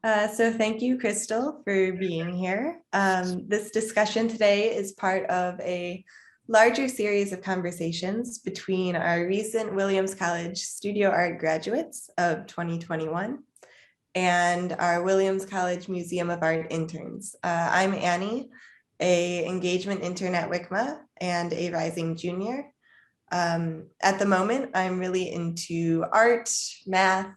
So thank you, Crystal, for being here. This discussion today is part of a larger series of conversations between our recent Williams College Studio Art graduates of 2021 and our Williams College Museum of Art interns. I'm Annie, a engagement intern at WCMA and a rising junior. At the moment, I'm really into art, math,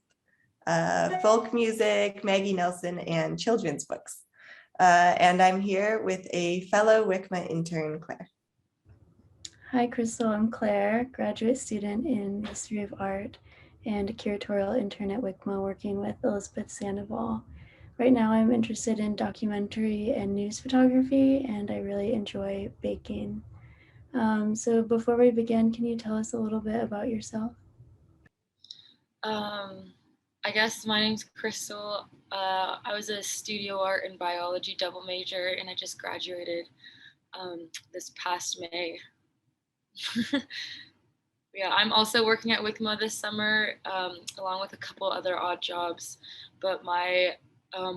folk music, Maggie Nelson, and children's books. And I'm here with a fellow WCMA intern, Claire. Hi, Crystal. I'm Claire, graduate student in History of Art and a curatorial intern at WCMA working with Elizabeth Sandoval. Right now, I'm interested in documentary and news photography, and I really enjoy baking. So before we begin, can you tell us a little bit about yourself? I guess my name's Crystal. I was a studio art and biology double major, and I just graduated this past May. Yeah, I'm also working at WCMA this summer, along with a couple other odd jobs. But my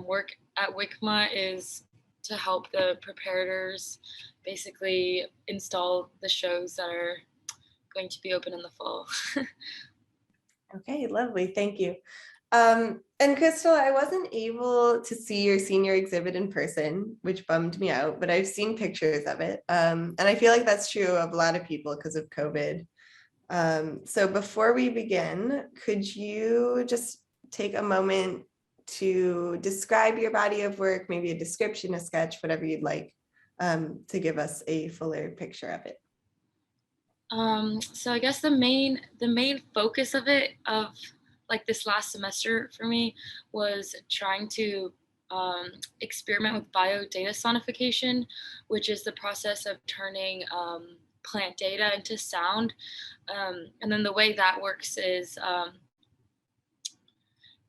work at WCMA is to help the preparators basically install the shows that are going to be open in the fall. Okay, lovely. Thank you. And Crystal, I wasn't able to see your senior exhibit in person, which bummed me out, but I've seen pictures of it. And I feel like that's true of a lot of people because of COVID. So before we begin, could you just take a moment to describe your body of work, maybe a description, a sketch, whatever you'd like, to give us a fuller picture of it? So I guess the main focus of it, of like this last semester for me, was trying to experiment with biodata sonification, which is the process of turning plant data into sound. And then the way that works is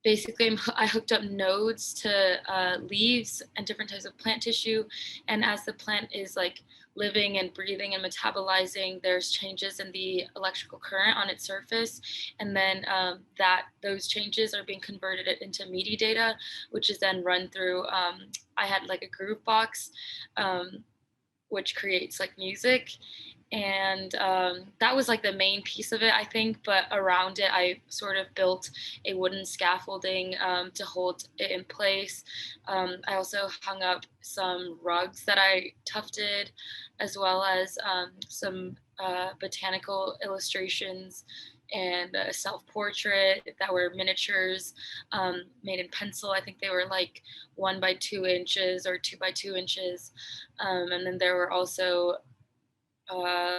basically I hooked up nodes to leaves and different types of plant tissue. And as the plant is like living and breathing and metabolizing, there's changes in the electrical current on its surface. And then those changes are being converted into MIDI data, which is then run through, I had like a groove box, which creates like music. And that was like the main piece of it, I think. But around it, I sort of built a wooden scaffolding to hold it in place. I also hung up some rugs that I tufted, as well as some botanical illustrations and a self-portrait that were miniatures made in pencil. I think they were like 1 by 2 inches or 2 by 2 inches. And then there were also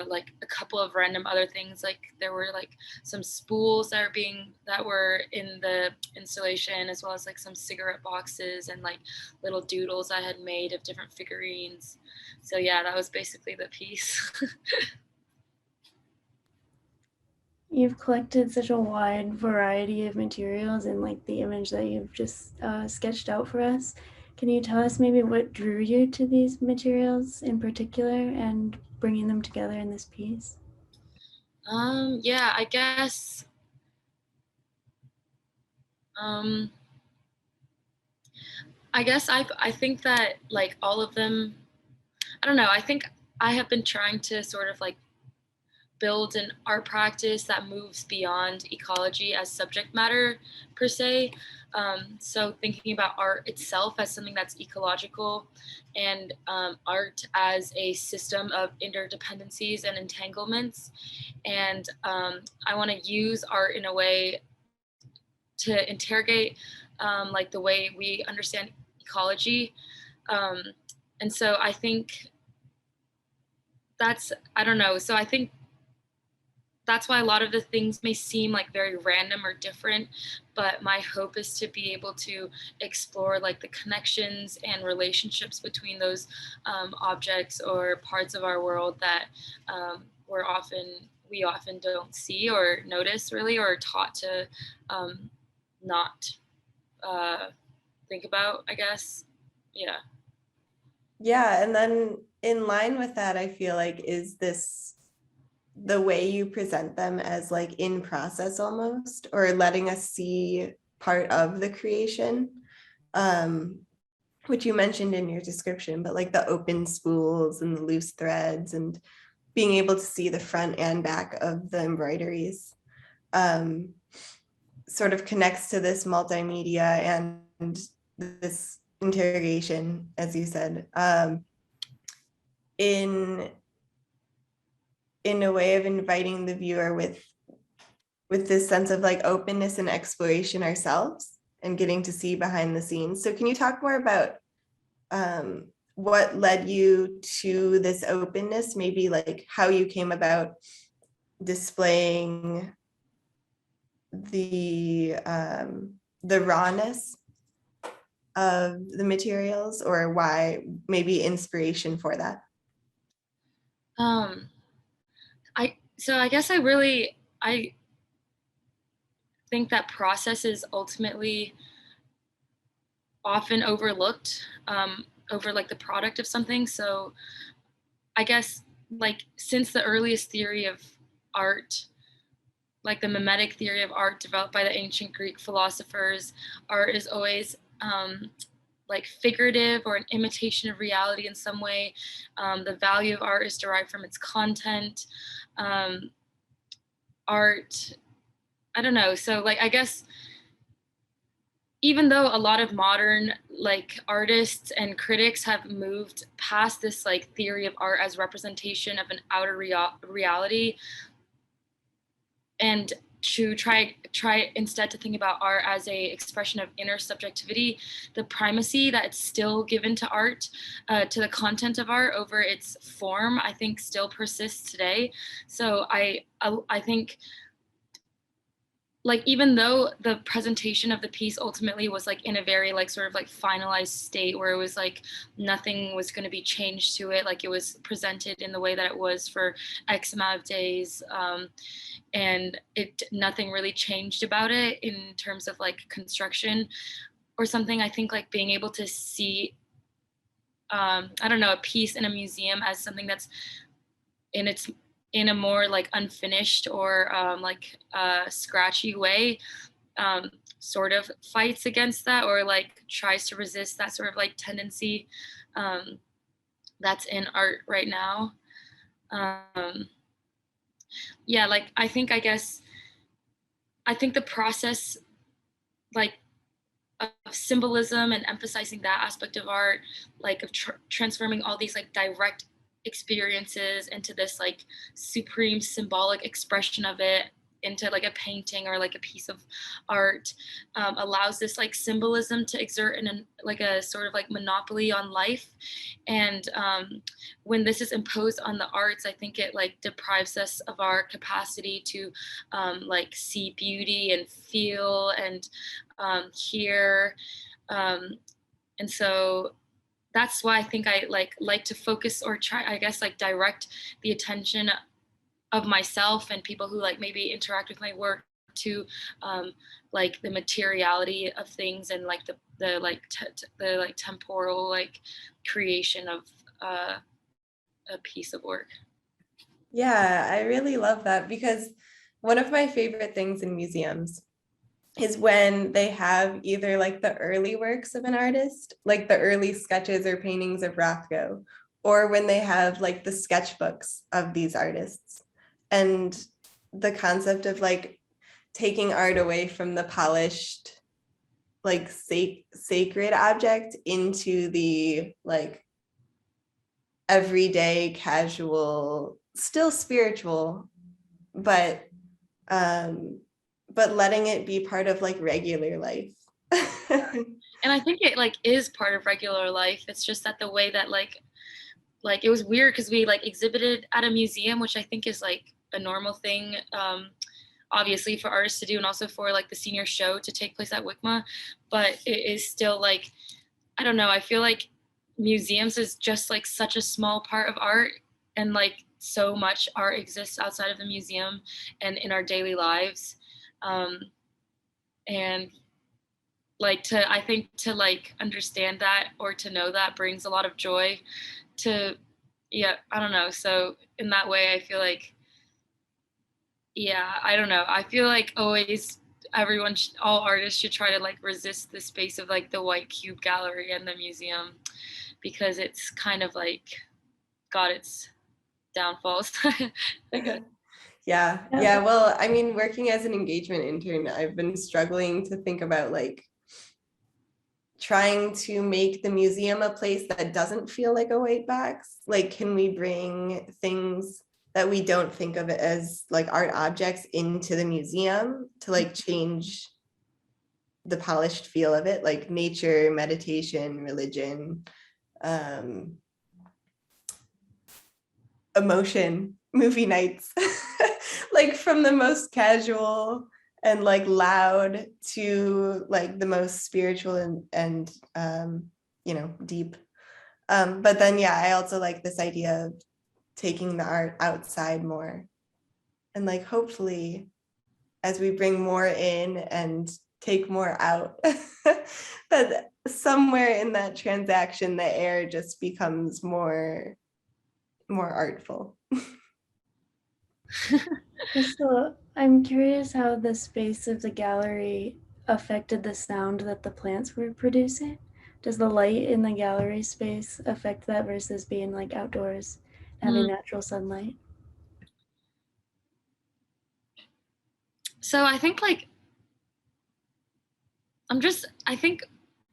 like a couple of random other things, like there were like some spools that were in the installation, as well as like some cigarette boxes and like little doodles I had made of different figurines. So yeah, that was basically the piece. You've collected such a wide variety of materials and like the image that you've just sketched out for us. Can you tell us maybe what drew you to these materials in particular and bringing them together in this piece? Yeah, I guess um I think that like all of them, I don't know, I think I have been trying to sort of like build an art practice that moves beyond ecology as subject matter per se. So thinking about art itself as something that's ecological, and art as a system of interdependencies and entanglements. And I want to use art in a way to interrogate like the way we understand ecology. Um, and so I think I don't know. So I think that's why a lot of the things may seem like very random or different, but my hope is to be able to explore like the connections and relationships between those objects or parts of our world that we often don't see or notice really, or taught to not think about, I guess. Yeah. Yeah, and then in line with that, I feel like, is this the way you present them as like in process almost, or letting us see part of the creation? which you mentioned in your description, but like the open spools and the loose threads and being able to see the front and back of the embroideries sort of connects to this multimedia and this interrogation, as you said, in a way of inviting the viewer with this sense of like openness and exploration ourselves and getting to see behind the scenes. So can you talk more about what led you to this openness, maybe like how you came about displaying the rawness of the materials, or why, maybe inspiration for that? I guess I think that process is ultimately often overlooked over like the product of something. So I guess like since the earliest theory of art, like the mimetic theory of art developed by the ancient Greek philosophers, art is always like figurative or an imitation of reality in some way. The value of art is derived from its content. Art, I don't know. So like, I guess even though a lot of modern like artists and critics have moved past this like theory of art as representation of an outer reality, and to try instead to think about art as a expression of inner subjectivity, the primacy that it's still given to art, to the content of art over its form, I think still persists today. So I think like even though the presentation of the piece ultimately was like in a very like sort of like finalized state where it was like nothing was going to be changed to it, like it was presented in the way that it was for X amount of days, and nothing really changed about it in terms of like construction or something. I think like being able to see I don't know, a piece in a museum as something that's in a more like unfinished or like scratchy way, sort of fights against that, or like tries to resist that sort of like tendency that's in art right now. Yeah, like I think the process like of symbolism and emphasizing that aspect of art, like of transforming all these like direct experiences into this like supreme symbolic expression of it into like a painting or like a piece of art, allows this like symbolism to exert like a sort of like monopoly on life. And when this is imposed on the arts, I think it like deprives us of our capacity to like see beauty and feel and hear. And so that's why I think I like to focus or try, I guess, like direct the attention of myself and people who like maybe interact with my work to like the materiality of things and like the like the like temporal like creation of a piece of work. Yeah, I really love that, because one of my favorite things in museums is when they have either like the early works of an artist, like the early sketches or paintings of Rothko, or when they have like the sketchbooks of these artists. And the concept of like taking art away from the polished, like sacred object into the like everyday, casual, still spiritual, but letting it be part of like regular life. And I think it like is part of regular life. It's just that the way that like it was weird because we like exhibited at a museum, which I think is like a normal thing, obviously for artists to do, and also for like the senior show to take place at WCMA. But it is still like, I don't know, I feel like museums is just like such a small part of art, and like so much art exists outside of the museum and in our daily lives. And like I think to like understand that or to know that brings a lot of joy to, yeah, I don't know. So in that way, I feel like, yeah, I don't know. I feel like always all artists should try to like resist the space of like the white cube gallery and the museum, because it's kind of like got its downfalls. I guess. Yeah. Well, I mean, working as an engagement intern, I've been struggling to think about like trying to make the museum a place that doesn't feel like a white box. Like, can we bring things that we don't think of it as like art objects into the museum to like change the polished feel of it, like nature, meditation, religion, um, emotion, movie nights, like from the most casual and like loud to like the most spiritual and deep. But then yeah, I also like this idea of taking the art outside more, and like hopefully as we bring more in and take more out, that somewhere in that transaction the air just becomes more artful. Crystal, I'm curious how the space of the gallery affected the sound that the plants were producing. Does the light in the gallery space affect that versus being like outdoors, having natural sunlight? So I think like I think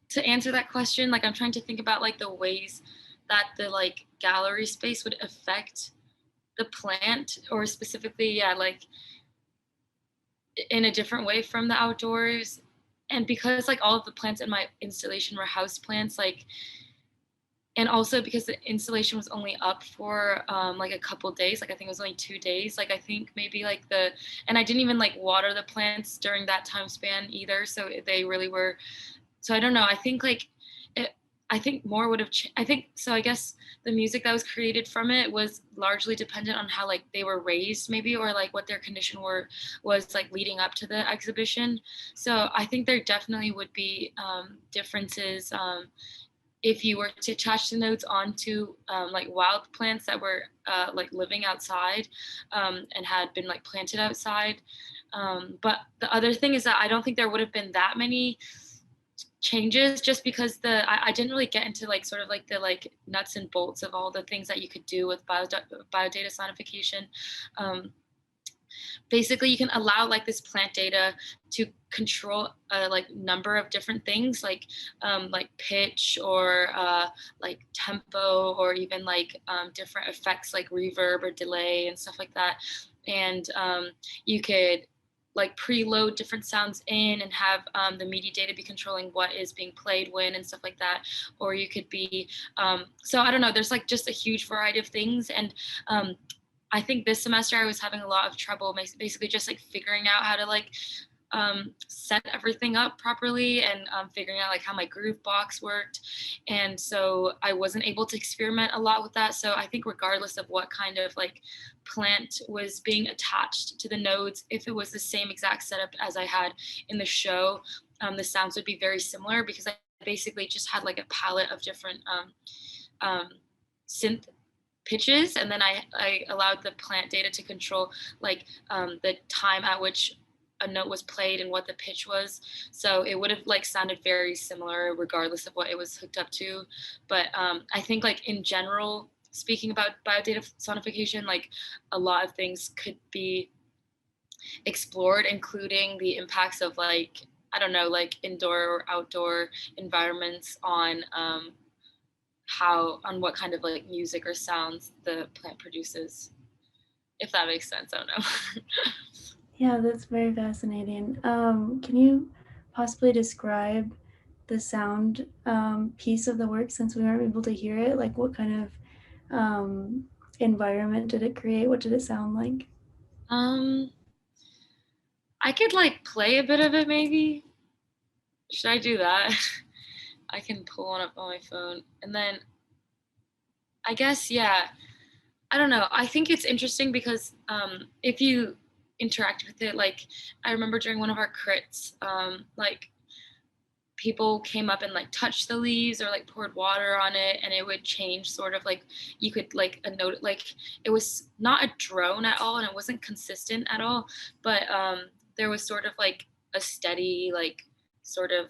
to answer that question, like I'm trying to think about like the ways that the like gallery space would affect the plant, or specifically, yeah, like in a different way from the outdoors. And because like all of the plants in my installation were house plants, like, and also because the installation was only up for like a couple days, like I think it was only 2 days, like I think maybe like and I didn't even like water the plants during that time span either, so they really were, so I don't know, I think like I think more would have I think so. I guess the music that was created from it was largely dependent on how like they were raised, maybe, or like what their condition was like leading up to the exhibition. So I think there definitely would be differences if you were to attach the notes onto like wild plants that were like living outside and had been like planted outside. But the other thing is that I don't think there would have been that many changes, just because I didn't really get into like sort of like the like nuts and bolts of all the things that you could do with biodata sonification. Basically you can allow like this plant data to control a like number of different things, like pitch, or like tempo, or even like different effects like reverb or delay and stuff like that. And you could like preload different sounds in and have the MIDI data be controlling what is being played when and stuff like that. Or you could be, so I don't know, there's like just a huge variety of things. And I think this semester I was having a lot of trouble basically just like figuring out how to like set everything up properly, and figuring out like how my groove box worked. And so I wasn't able to experiment a lot with that. So I think regardless of what kind of like plant was being attached to the nodes, if it was the same exact setup as I had in the show, the sounds would be very similar, because I basically just had like a palette of different synth pitches, and then I allowed the plant data to control like the time at which a note was played and what the pitch was. So it would have like sounded very similar regardless of what it was hooked up to. But I think like in general, speaking about biodata sonification, like a lot of things could be explored, including the impacts of like, I don't know, like indoor or outdoor environments on what kind of like music or sounds the plant produces, if that makes sense. I don't know. Yeah, that's very fascinating. Can you possibly describe the sound piece of the work, since we weren't able to hear it? Like what kind of environment did it create? What did it sound like? I could like play a bit of it maybe. Should I do that? I can pull one up on my phone. And then I guess, yeah, I don't know. I think it's interesting because if you interact with it, like I remember during one of our crits, like people came up and like touched the leaves or like poured water on it, and it would change sort of like, you could like a note, like it was not a drone at all and it wasn't consistent at all, but there was sort of like a steady like sort of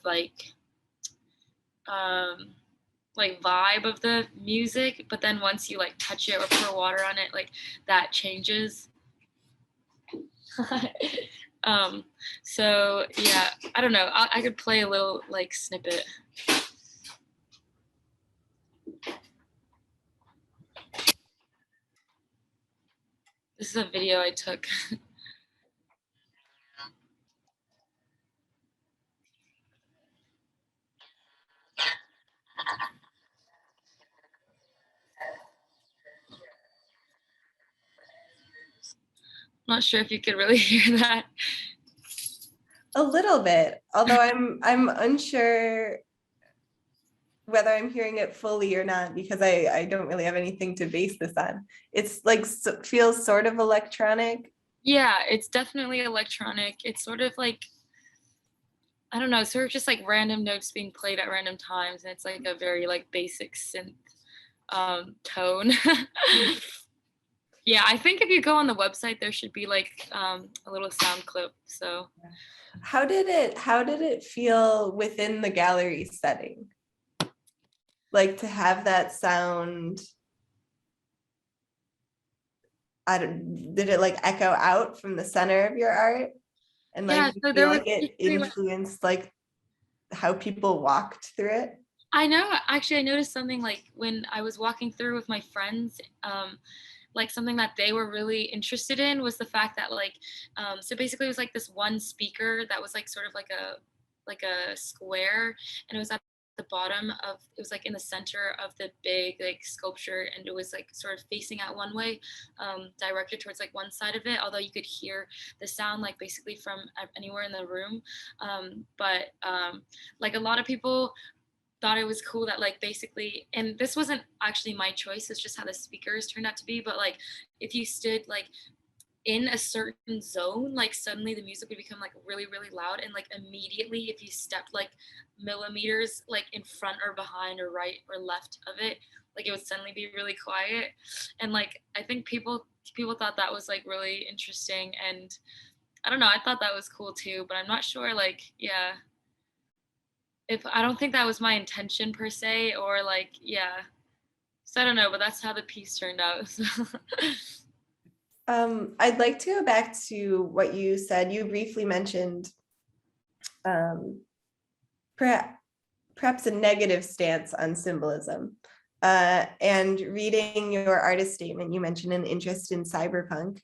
vibe of the music, but then once you like touch it or pour water on it, like that changes. So yeah, I don't know. I could play a little like snippet. This is a video I took. Not sure if you could really hear that. A little bit, although I'm unsure whether I'm hearing it fully or not, because I don't really have anything to base this on. It's like feels sort of electronic. Yeah, it's definitely electronic. It's sort of like, I don't know, sort of just like random notes being played at random times, and it's like a very like basic synth tone. Yeah, I think if you go on the website, there should be like a little sound clip. So How did it feel within the gallery setting? Like to have that sound, did it like echo out from the center of your art? And like yeah, you so feel there was like it influenced like how people walked through it? I know, actually, I noticed something like when I was walking through with my friends, like something that they were really interested in was the fact that like, so basically it was like this one speaker that was like sort of like a square, and it was at the bottom of, it was like in the center of the big like sculpture, and it was like sort of facing out one way, directed towards like one side of it, although you could hear the sound like basically from anywhere in the room. But like a lot of people thought it was cool that like basically, and this wasn't actually my choice, it's just how the speakers turned out to be, but like if you stood like in a certain zone, like suddenly the music would become like really really loud, and like immediately if you stepped like millimeters like in front or behind or right or left of it, like it would suddenly be really quiet. And like I think people thought that was like really interesting, and I don't know, I thought that was cool too, but I'm not sure like, yeah, if I don't think that was my intention per se, or like, yeah. So I don't know, but that's how the piece turned out. So. I'd like to go back to what you said. You briefly mentioned perhaps a negative stance on symbolism. And reading your artist statement, you mentioned an interest in cyberpunk,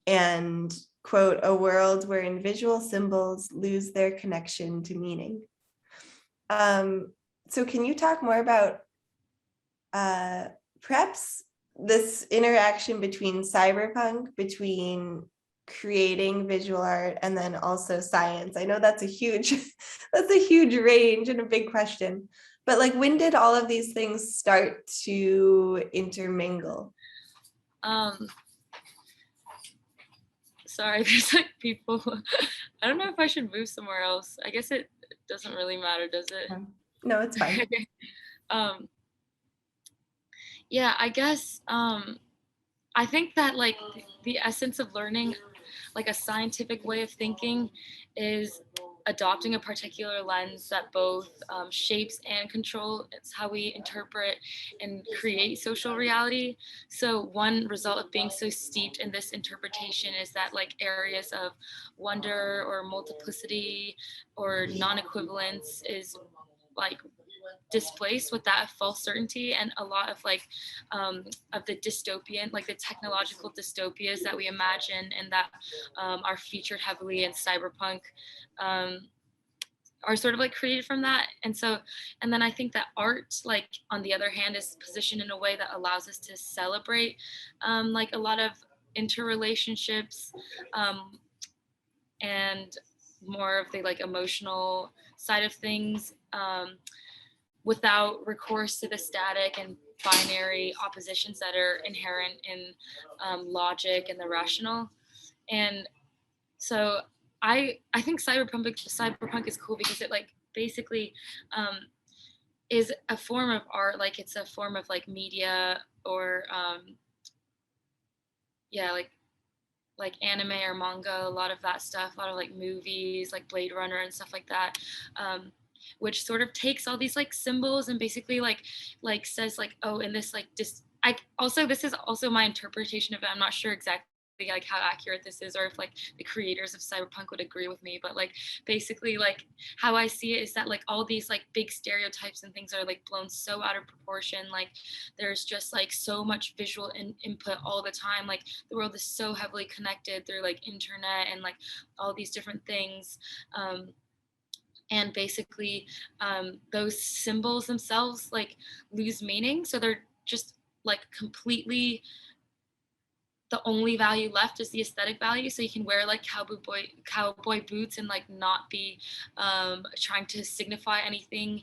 and quote, a world wherein visual symbols lose their connection to meaning. So can you talk more about perhaps this interaction between cyberpunk, between creating visual art, and then also science? I know that's a huge range and a big question, but like when did all of these things start to intermingle? Sorry, there's like people. I don't know if I should move somewhere else. I guess it doesn't really matter, does it? No, it's fine. Yeah, I guess I think that like the essence of learning like a scientific way of thinking is adopting a particular lens that both shapes and control. It's how we interpret and create social reality. So one result of being so steeped in this interpretation is that like areas of wonder or multiplicity or non-equivalence is like displaced with that false certainty, and a lot of like of the dystopian, like the technological dystopias that we imagine and that are featured heavily in cyberpunk, are sort of like created from that. And so, and then I think that art, like on the other hand, is positioned in a way that allows us to celebrate like a lot of interrelationships, and more of the like emotional side of things, without recourse to the static and binary oppositions that are inherent in logic and the rational. And so I think cyberpunk is cool because it like basically is a form of art, like it's a form of like media, or yeah, like like anime or manga, a lot of that stuff, a lot of like movies like Blade Runner and stuff like that, which sort of takes all these like symbols and basically like says like, oh, in this like I also, this is also my interpretation of it. I'm not sure exactly like how accurate this is, or if like the creators of Cyberpunk would agree with me, but like basically like how I see it is that like all these like big stereotypes and things are like blown so out of proportion. Like there's just like so much visual input all the time. Like the world is so heavily connected through like internet and like all these different things. And basically those symbols themselves like lose meaning, so they're just like completely, the only value left is the aesthetic value. So you can wear like cowboy boots and like not be trying to signify anything,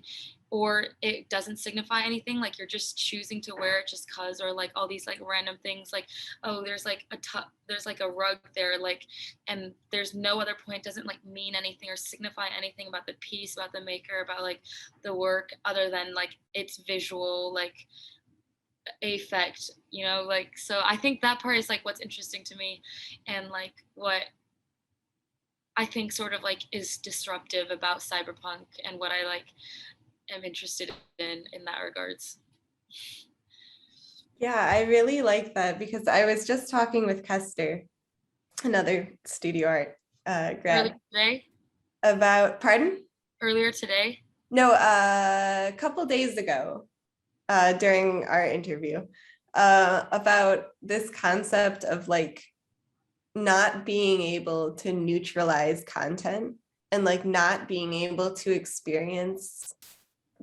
or it doesn't signify anything, like you're just choosing to wear it just cause, or like all these like random things like, oh, there's like there's like a rug there, like, and there's no other point, doesn't like mean anything or signify anything about the piece, about the maker, about like the work, other than like its visual like affect, you know, like, so I think that part is like what's interesting to me, and like what I think sort of like is disruptive about cyberpunk, and what I like am interested in that regards. Yeah, I really like that because I was just talking with Kester, another studio art grad, about, pardon? Earlier today? No, a couple days ago, during our interview, about this concept of like not being able to neutralize content and like not being able to experience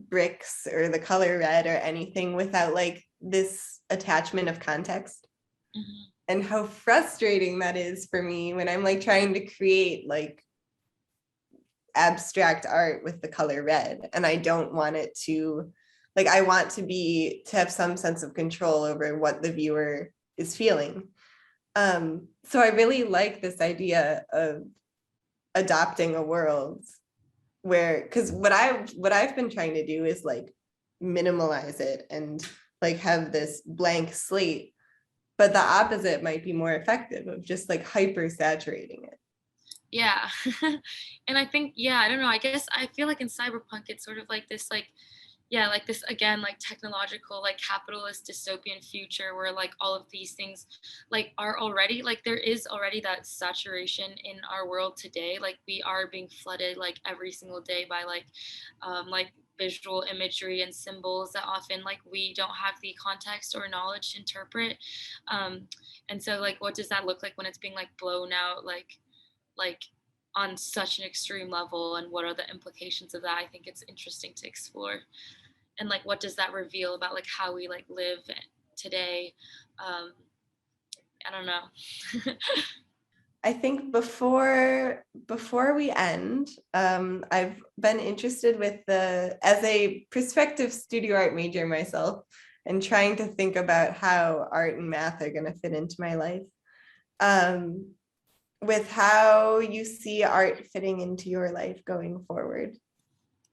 bricks or the color red or anything without like this attachment of context. Mm-hmm. And how frustrating that is for me when I'm like trying to create like abstract art with the color red, and I don't want it to, like, I want to have some sense of control over what the viewer is feeling. So I really like this idea of adopting a world where, because what I've been trying to do is like minimalize it and like have this blank slate, but the opposite might be more effective, of just like hyper saturating it. Yeah. And I think, yeah, I don't know, I guess I feel like in cyberpunk it's sort of like this like, yeah, like this again, like technological, like capitalist dystopian future where like all of these things like are already, like there is already that saturation in our world today. Like we are being flooded like every single day by like visual imagery and symbols that often like we don't have the context or knowledge to interpret. And so like what does that look like when it's being like blown out like on such an extreme level, and what are the implications of that? I think it's interesting to explore, and like what does that reveal about like how we like live today. I don't know. I think before we end, I've been interested with as a prospective studio art major myself, and trying to think about how art and math are going to fit into my life. With how you see art fitting into your life going forward.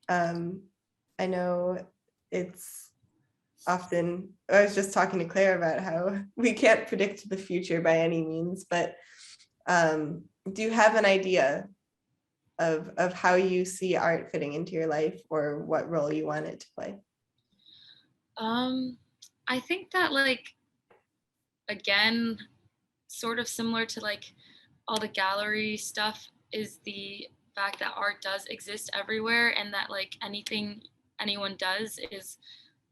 I know it's often, I was just talking to Claire about how we can't predict the future by any means, but do you have an idea of how you see art fitting into your life, or what role you want it to play? I think that like, again, sort of similar to like all the gallery stuff, is the fact that art does exist everywhere, and that like anything anyone does is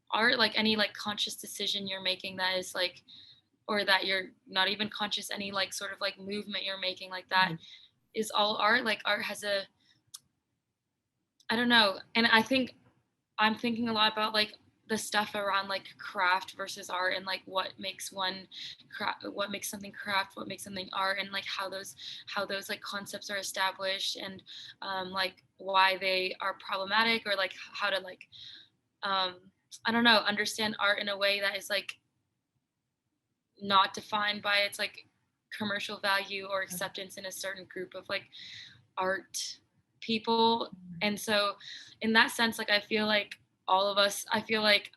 art. Like any like conscious decision you're making that is like, or that you're not even conscious, any like sort of like movement you're making, like that is all art. Like art has a, I don't know, and I think I'm thinking a lot about like the stuff around like craft versus art, and like what makes what makes something craft, what makes something art, and like how those like concepts are established, and like why they are problematic, or like how to like I don't know, understand art in a way that is like not defined by its like commercial value or acceptance in a certain group of like art people. And so in that sense, like I feel like all of us, I feel like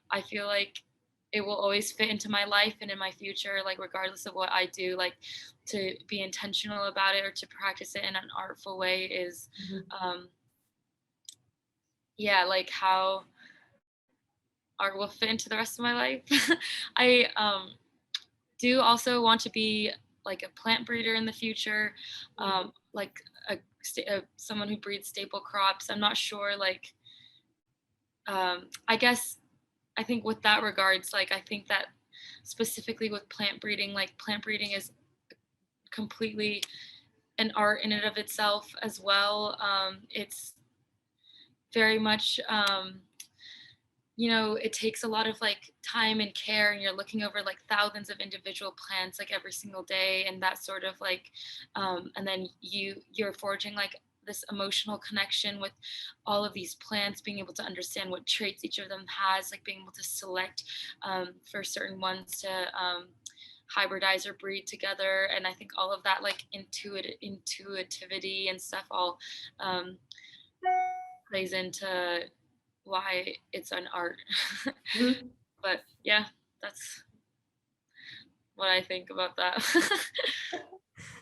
it will always fit into my life and in my future, like regardless of what I do, like to be intentional about it or to practice it in an artful way is yeah, like how art will fit into the rest of my life. I do also want to be like a plant breeder in the future, like someone who breeds staple crops. I'm not sure, like I guess I think with that regards, like I think that specifically with plant breeding, like plant breeding is completely an art in and of itself as well. It's very much you know, it takes a lot of like time and care, and you're looking over like thousands of individual plants like every single day, and that sort of like and then you're forging like this emotional connection with all of these plants, being able to understand what traits each of them has, like being able to select for certain ones to hybridize or breed together. And I think all of that like intuitivity and stuff all plays into why it's an art. Mhm. But yeah, that's what I think about that.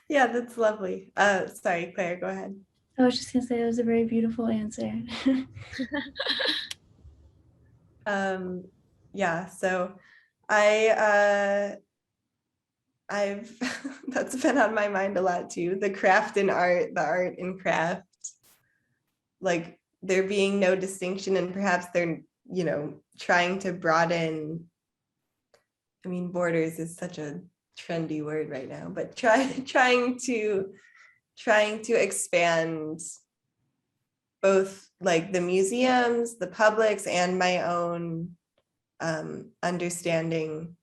Yeah, that's lovely. Sorry, Claire, go ahead. I was just gonna say it was a very beautiful answer. Yeah, so I've that's been on my mind a lot too. The craft and art, the art and craft, like there being no distinction, and perhaps they're, you know, trying to broaden. I mean, borders is such a trendy word right now, but trying to expand both like the museums, the publics, and my own understanding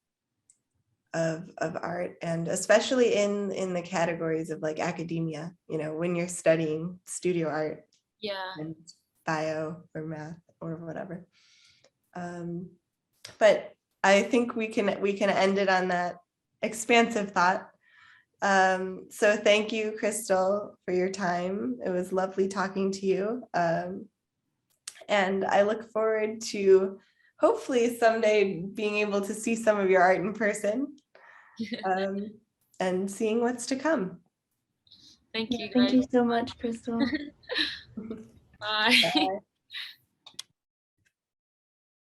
of art, and especially in the categories of like academia, you know, when you're studying studio art Yeah. and bio or math or whatever. But I think we can end it on that expansive thought. So thank you, Crystal, for your time. It was lovely talking to you. And I look forward to hopefully someday being able to see some of your art in person, and seeing what's to come. Thank you, Thank guys. you so much, Crystal. Bye. Bye.